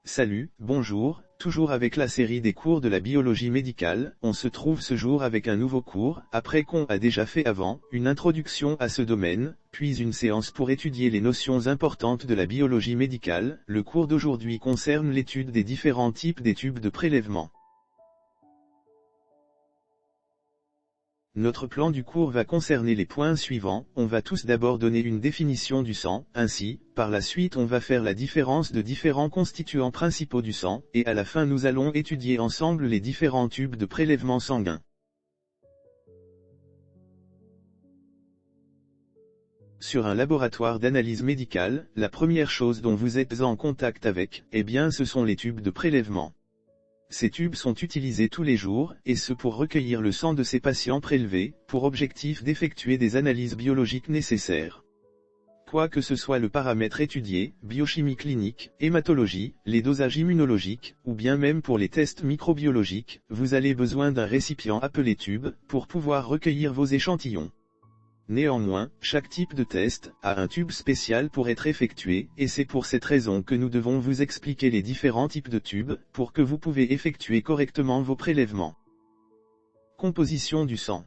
Salut, bonjour, toujours avec la série des cours de la biologie médicale, on se trouve ce jour avec un nouveau cours, après qu'on a déjà fait avant, une introduction à ce domaine, puis une séance pour étudier les notions importantes de la biologie médicale. Le cours d'aujourd'hui concerne l'étude des différents types des tubes de prélèvement. Notre plan du cours va concerner les points suivants. On va tous d'abord donner une définition du sang, ainsi, par la suite on va faire la différence de différents constituants principaux du sang, et à la fin nous allons étudier ensemble les différents tubes de prélèvement sanguin. Sur un laboratoire d'analyse médicale, la première chose dont vous êtes en contact avec, eh bien ce sont les tubes de prélèvement. Ces tubes sont utilisés tous les jours, et ce pour recueillir le sang de ces patients prélevés, pour objectif d'effectuer des analyses biologiques nécessaires. Quoi que ce soit le paramètre étudié, biochimie clinique, hématologie, les dosages immunologiques, ou bien même pour les tests microbiologiques, vous avez besoin d'un récipient appelé tube, pour pouvoir recueillir vos échantillons. Néanmoins, chaque type de test a un tube spécial pour être effectué, et c'est pour cette raison que nous devons vous expliquer les différents types de tubes, pour que vous pouvez effectuer correctement vos prélèvements. Composition du sang.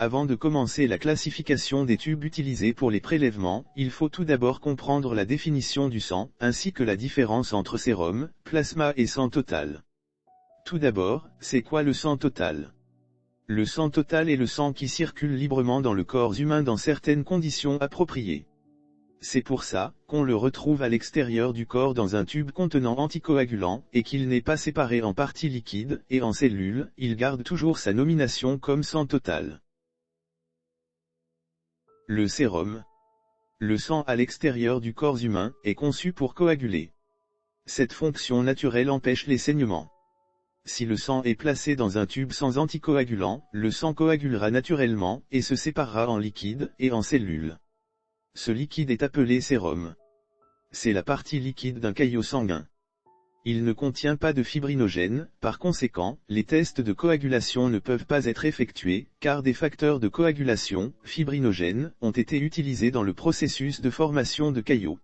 Avant de commencer la classification des tubes utilisés pour les prélèvements, il faut tout d'abord comprendre la définition du sang, ainsi que la différence entre sérum, plasma et sang total. Tout d'abord, c'est quoi le sang total ? Le sang total est le sang qui circule librement dans le corps humain dans certaines conditions appropriées. C'est pour ça qu'on le retrouve à l'extérieur du corps dans un tube contenant anticoagulant, et qu'il n'est pas séparé en parties liquides et en cellules, il garde toujours sa nomination comme sang total. Le sérum. Le sang à l'extérieur du corps humain est conçu pour coaguler. Cette fonction naturelle empêche les saignements. Si le sang est placé dans un tube sans anticoagulant, le sang coagulera naturellement, et se séparera en liquide et en cellules. Ce liquide est appelé sérum. C'est la partie liquide d'un caillot sanguin. Il ne contient pas de fibrinogène, par conséquent, les tests de coagulation ne peuvent pas être effectués, car des facteurs de coagulation, fibrinogènes, ont été utilisés dans le processus de formation de caillots.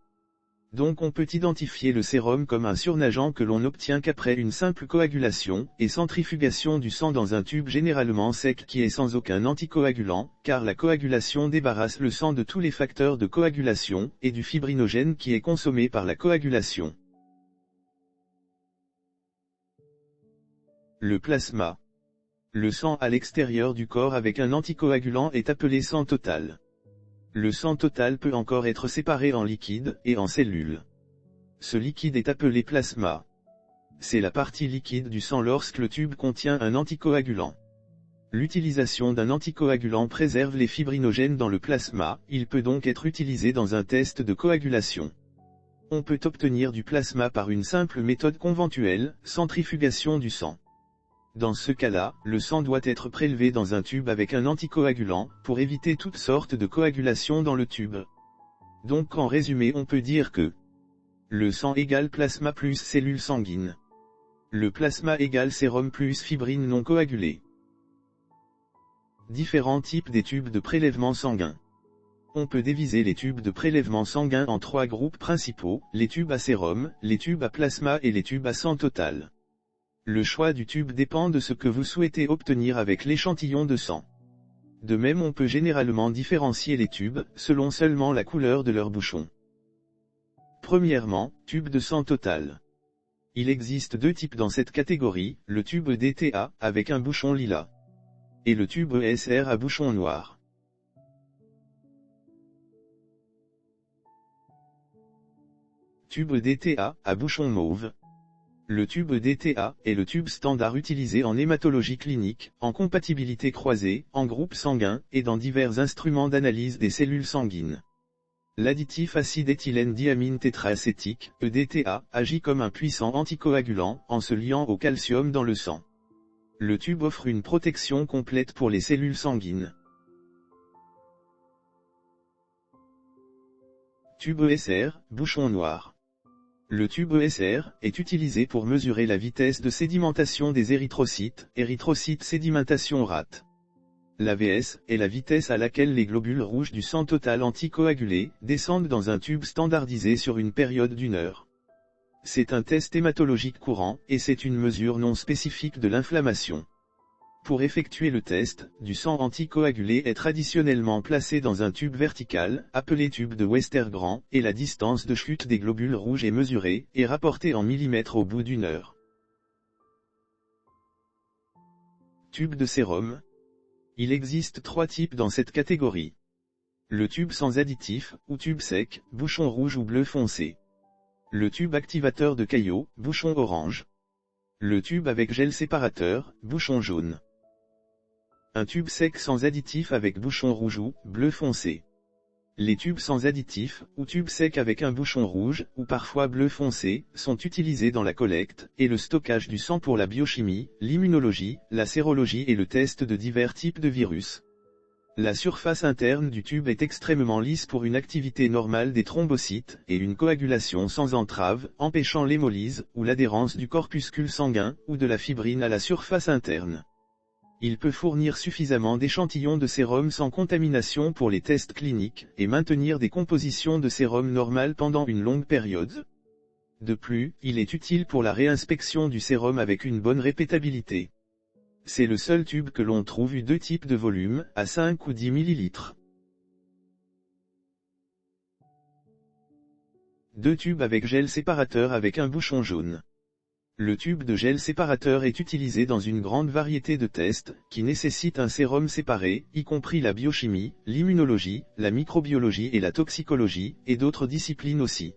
Donc on peut identifier le sérum comme un surnageant que l'on n'obtient qu'après une simple coagulation, et centrifugation du sang dans un tube généralement sec qui est sans aucun anticoagulant, car la coagulation débarrasse le sang de tous les facteurs de coagulation, et du fibrinogène qui est consommé par la coagulation. Le plasma. Le sang à l'extérieur du corps avec un anticoagulant est appelé sang total. Le sang total peut encore être séparé en liquide et en cellules. Ce liquide est appelé plasma. C'est la partie liquide du sang lorsque le tube contient un anticoagulant. L'utilisation d'un anticoagulant préserve les fibrinogènes dans le plasma, il peut donc être utilisé dans un test de coagulation. On peut obtenir du plasma par une simple méthode conventuelle, centrifugation du sang. Dans ce cas-là, le sang doit être prélevé dans un tube avec un anticoagulant, pour éviter toutes sortes de coagulation dans le tube. Donc en résumé on peut dire que le sang égale plasma plus cellules sanguines. Le plasma égale sérum plus fibrine non coagulée. Différents types des tubes de prélèvement sanguin. On peut diviser les tubes de prélèvement sanguin en trois groupes principaux, les tubes à sérum, les tubes à plasma et les tubes à sang total. Le choix du tube dépend de ce que vous souhaitez obtenir avec l'échantillon de sang. De même on peut généralement différencier les tubes, selon seulement la couleur de leur bouchon. Premièrement, tube de sang total. Il existe deux types dans cette catégorie, le tube DTA, avec un bouchon lilas, et le tube ESR à bouchon noir. Tube DTA, à bouchon mauve. Le tube DTA est le tube standard utilisé en hématologie clinique, en compatibilité croisée, en groupe sanguin, et dans divers instruments d'analyse des cellules sanguines. L'additif acide éthylène diamine tétraacétique, EDTA, agit comme un puissant anticoagulant, en se liant au calcium dans le sang. Le tube offre une protection complète pour les cellules sanguines. Tube ESR, bouchon noir. Le tube ESR est utilisé pour mesurer la vitesse de sédimentation des érythrocytes, sédimentation rate. L'AVS est la vitesse à laquelle les globules rouges du sang total anticoagulé descendent dans un tube standardisé sur une période d'1 heure. C'est un test hématologique courant, et c'est une mesure non spécifique de l'inflammation. Pour effectuer le test, du sang anticoagulé est traditionnellement placé dans un tube vertical, appelé tube de Westergrand, et la distance de chute des globules rouges est mesurée, et rapportée en millimètres au bout d'une heure. Tube de sérum. Il existe 3 types dans cette catégorie. Le tube sans additif, ou tube sec, bouchon rouge ou bleu foncé. Le tube activateur de caillot, bouchon orange. Le tube avec gel séparateur, bouchon jaune. Un tube sec sans additif avec bouchon rouge ou bleu foncé. Les tubes sans additif, ou tubes secs avec un bouchon rouge, ou parfois bleu foncé, sont utilisés dans la collecte et le stockage du sang pour la biochimie, l'immunologie, la sérologie et le test de divers types de virus. La surface interne du tube est extrêmement lisse pour une activité normale des thrombocytes, et une coagulation sans entrave, empêchant l'hémolyse, ou l'adhérence du corpuscule sanguin, ou de la fibrine à la surface interne. Il peut fournir suffisamment d'échantillons de sérum sans contamination pour les tests cliniques, et maintenir des compositions de sérum normales pendant une longue période. De plus, il est utile pour la réinspection du sérum avec une bonne répétabilité. C'est le seul tube que l'on trouve eu 2 types de volumes, à 5 ou 10 ml. 2 tubes avec gel séparateur avec un bouchon jaune. Le tube de gel séparateur est utilisé dans une grande variété de tests, qui nécessitent un sérum séparé, y compris la biochimie, l'immunologie, la microbiologie et la toxicologie, et d'autres disciplines aussi.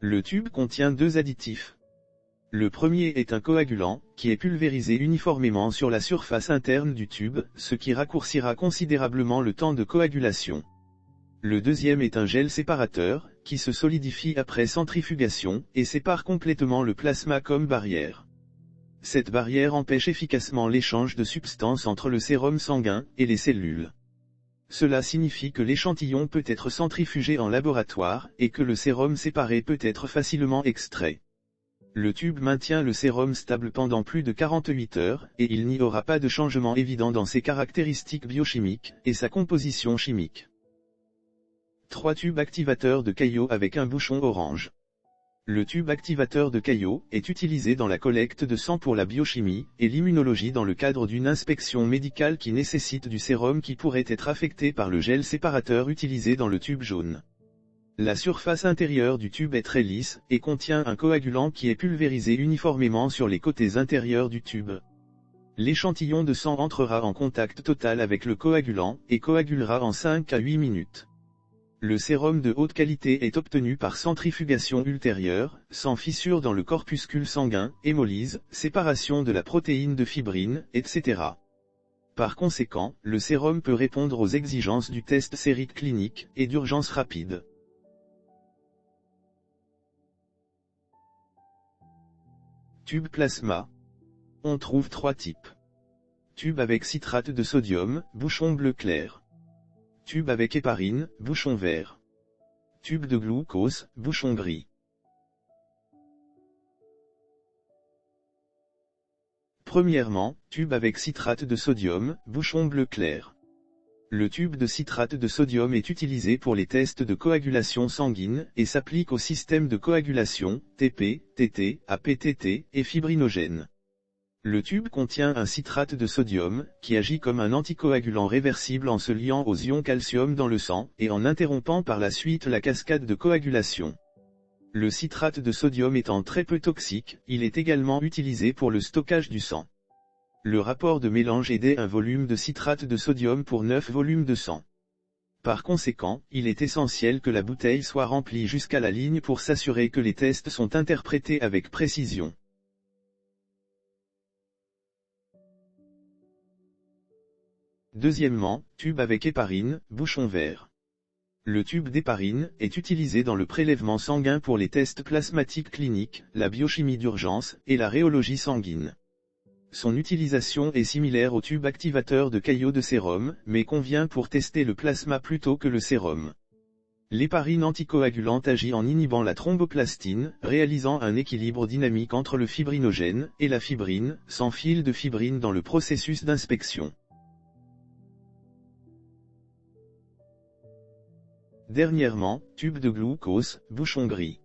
Le tube contient 2 additifs. Le premier est un coagulant, qui est pulvérisé uniformément sur la surface interne du tube, ce qui raccourcira considérablement le temps de coagulation. Le deuxième est un gel séparateur, qui se solidifie après centrifugation, et sépare complètement le plasma comme barrière. Cette barrière empêche efficacement l'échange de substances entre le sérum sanguin et les cellules. Cela signifie que l'échantillon peut être centrifugé en laboratoire, et que le sérum séparé peut être facilement extrait. Le tube maintient le sérum stable pendant plus de 48 heures, et il n'y aura pas de changement évident dans ses caractéristiques biochimiques, et sa composition chimique. 3 tubes activateurs de caillot avec un bouchon orange. Le tube activateur de caillot est utilisé dans la collecte de sang pour la biochimie et l'immunologie dans le cadre d'une inspection médicale qui nécessite du sérum qui pourrait être affecté par le gel séparateur utilisé dans le tube jaune. La surface intérieure du tube est très lisse, et contient un coagulant qui est pulvérisé uniformément sur les côtés intérieurs du tube. L'échantillon de sang entrera en contact total avec le coagulant, et coagulera en 5 à 8 minutes. Le sérum de haute qualité est obtenu par centrifugation ultérieure, sans fissure dans le corpuscule sanguin, hémolyse, séparation de la protéine de fibrine, etc. Par conséquent, le sérum peut répondre aux exigences du test sérique clinique, et d'urgence rapide. Tube plasma. On trouve 3 types. Tube avec citrate de sodium, bouchon bleu clair. Tube avec héparine, bouchon vert. Tube de glucose, bouchon gris. Premièrement, tube avec citrate de sodium, bouchon bleu clair. Le tube de citrate de sodium est utilisé pour les tests de coagulation sanguine, et s'applique au système de coagulation, TP, TT, APTT, et fibrinogène. Le tube contient un citrate de sodium, qui agit comme un anticoagulant réversible en se liant aux ions calcium dans le sang, et en interrompant par la suite la cascade de coagulation. Le citrate de sodium étant très peu toxique, il est également utilisé pour le stockage du sang. Le rapport de mélange aidait un volume de citrate de sodium pour 9 volumes de sang. Par conséquent, il est essentiel que la bouteille soit remplie jusqu'à la ligne pour s'assurer que les tests sont interprétés avec précision. Deuxièmement, tube avec héparine, bouchon vert. Le tube d'héparine est utilisé dans le prélèvement sanguin pour les tests plasmatiques cliniques, la biochimie d'urgence, et la rhéologie sanguine. Son utilisation est similaire au tube activateur de caillot de sérum, mais convient pour tester le plasma plutôt que le sérum. L'héparine anticoagulante agit en inhibant la thromboplastine, réalisant un équilibre dynamique entre le fibrinogène et la fibrine, sans fil de fibrine dans le processus d'inspection. Dernièrement, tube de glucose, bouchon gris.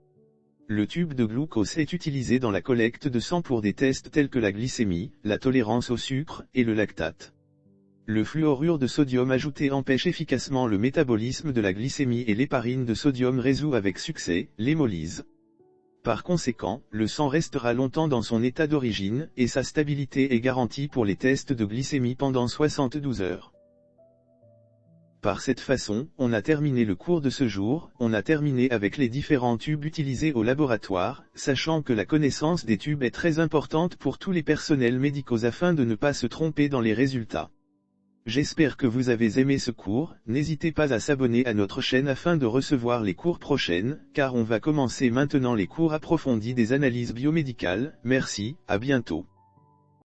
Le tube de glucose est utilisé dans la collecte de sang pour des tests tels que la glycémie, la tolérance au sucre, et le lactate. Le fluorure de sodium ajouté empêche efficacement le métabolisme de la glycémie et l'héparine de sodium résout avec succès l'hémolyse. Par conséquent, le sang restera longtemps dans son état d'origine, et sa stabilité est garantie pour les tests de glycémie pendant 72 heures. Par cette façon, on a terminé le cours de ce jour, on a terminé avec les différents tubes utilisés au laboratoire, sachant que la connaissance des tubes est très importante pour tous les personnels médicaux afin de ne pas se tromper dans les résultats. J'espère que vous avez aimé ce cours, n'hésitez pas à s'abonner à notre chaîne afin de recevoir les cours prochaines, car on va commencer maintenant les cours approfondis des analyses biomédicales. Merci, à bientôt.